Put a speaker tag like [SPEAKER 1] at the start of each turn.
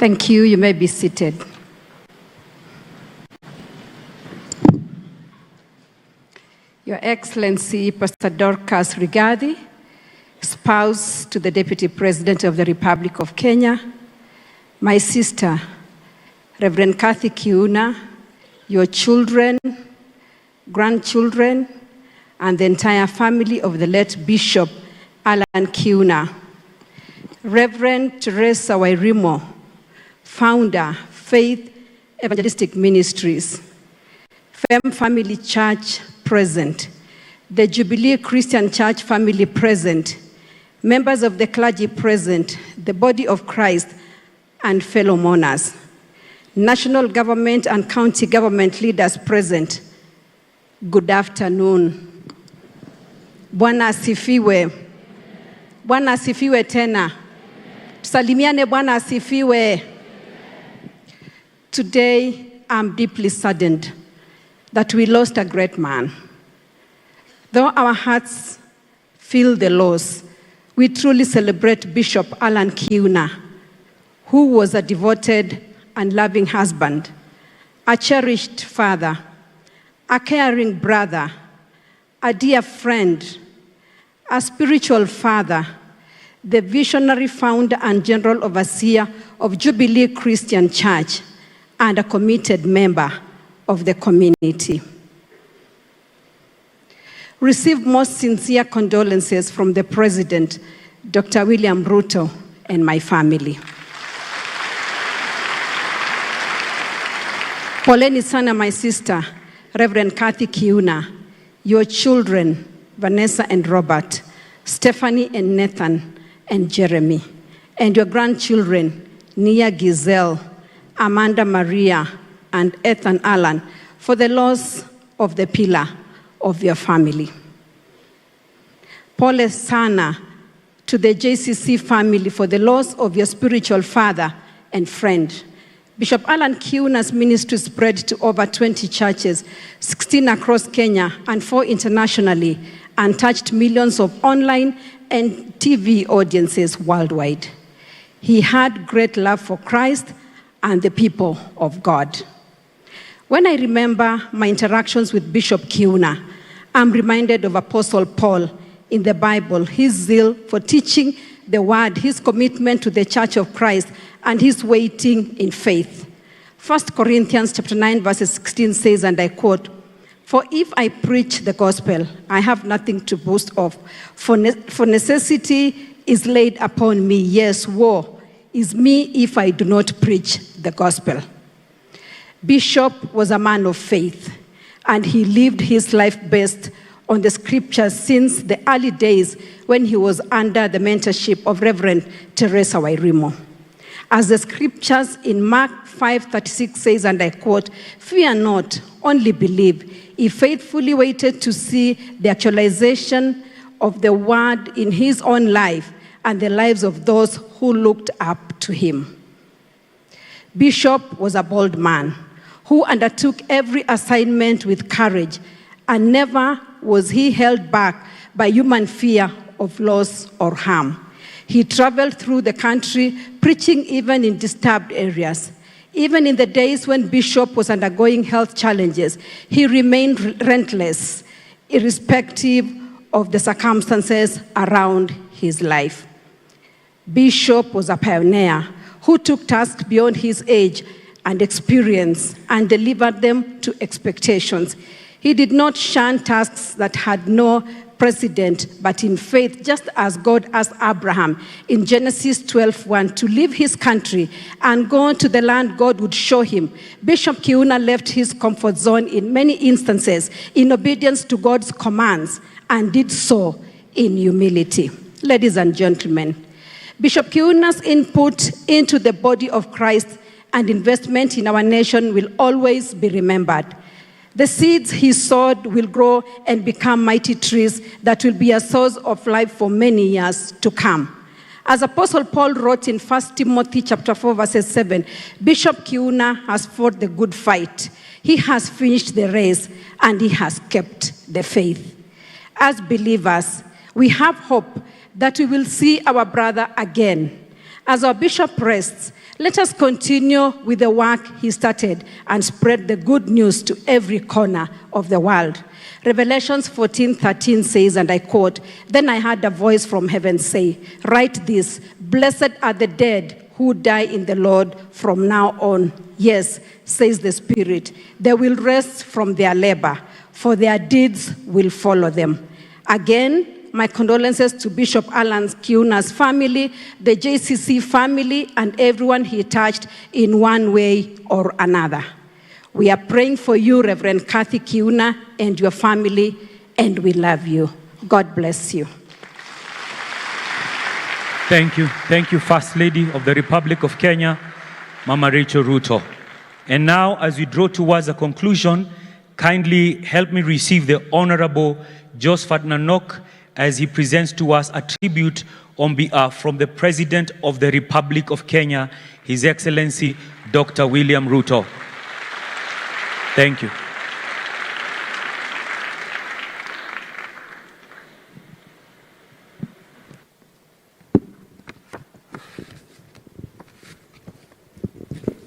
[SPEAKER 1] Thank you. You may be seated. Your Excellency, Pastor Dorcas Rigathi, spouse to the Deputy President of the Republic of Kenya, my sister, Reverend Kathy Kiuna, your children, grandchildren, and the entire family of the late Bishop Allan Kiuna, Reverend Teresa Wairimo, founder, Faith Evangelistic Ministries, Fem Family Church present, the Jubilee Christian Church family present, members of the clergy present, the body of Christ, and fellow mourners, national government and county government leaders present. Good afternoon. Bwana asifiwe. Bwana asifiwe tena. Tusalimiane, Bwana asifiwe. Today, I'm deeply saddened that we lost a great man. Though our hearts feel the loss, we truly celebrate Bishop Allan Kiuna, who was a devoted and loving husband, a cherished father, a caring brother, a dear friend, a spiritual father, the visionary founder and general overseer of Jubilee Christian Church, and a committed member of the community. Receive most sincere condolences from the President, Dr. William Ruto, and my family. Poleni sana, my sister, Reverend Kathy Kiuna, your children, Vanessa and Robert, Stephanie and Nathan and Jeremy, and your grandchildren, Nia Giselle, Amanda Maria, and Ethan Allan, for the loss of the pillar of your family. Pole sana to the JCC family for the loss of your spiritual father and friend. Bishop Allan Kiuna's ministry spread to over 20 churches, 16 across Kenya and 4 internationally, and touched millions of online and TV audiences worldwide. He had great love for Christ and the people of God. When I remember my interactions with Bishop Kiuna, I'm reminded of Apostle Paul in the Bible, his zeal for teaching the word, his commitment to the Church of Christ, and his waiting in faith. 1 Corinthians chapter 9, verses 16 says, and I quote, "For if I preach the gospel, I have nothing to boast of, for necessity is laid upon me. Yes, woe is me if I do not preach the gospel." Bishop was a man of faith, and he lived his life based on the scriptures since the early days when he was under the mentorship of Reverend Teresa Wairimo. As the scriptures in Mark 5:36 says, and I quote, "Fear not, only believe." He faithfully waited to see the actualization of the word in his own life and the lives of those who looked up to him. Bishop was a bold man who undertook every assignment with courage, and never was he held back by human fear of loss or harm. He traveled through the country, preaching even in disturbed areas. Even in the days when Bishop was undergoing health challenges, he remained relentless, irrespective of the circumstances around his life. Bishop was a pioneer who took tasks beyond his age and experience and delivered them to expectations. He did not shun tasks that had no precedent, but in faith, just as God asked Abraham in Genesis 12:1 to leave his country and go to the land God would show him, Bishop Kiuna left his comfort zone in many instances in obedience to God's commands and did so in humility. Ladies and gentlemen, Bishop Kiuna's input into the body of Christ and investment in our nation will always be remembered. The seeds he sowed will grow and become mighty trees that will be a source of life for many years to come. As Apostle Paul wrote in 1 Timothy chapter 4, verses 7, Bishop Kiuna has fought the good fight. He has finished the race and he has kept the faith. As believers, we have hope that we will see our brother again. As our bishop rests, let us continue with the work he started and spread the good news to every corner of the world. Revelations 14:13 says, and I quote, "Then I heard a voice from heaven say, write this, blessed are the dead who die in the Lord from now on. Yes, says the Spirit, they will rest from their labor, for their deeds will follow them." Again, my condolences to Bishop Allan Kiuna's family, the JCC family, and everyone he touched in one way or another. We are praying for you, Reverend Kathy Kiuna, and your family, and we love you. God bless you.
[SPEAKER 2] Thank you. Thank you, First Lady of the Republic of Kenya, Mama Rachel Ruto. And now, as we draw towards a conclusion, kindly help me receive the Honorable Josephat Nanok as he presents to us a tribute on behalf from the President of the Republic of Kenya, His Excellency Dr. William Ruto. Thank you.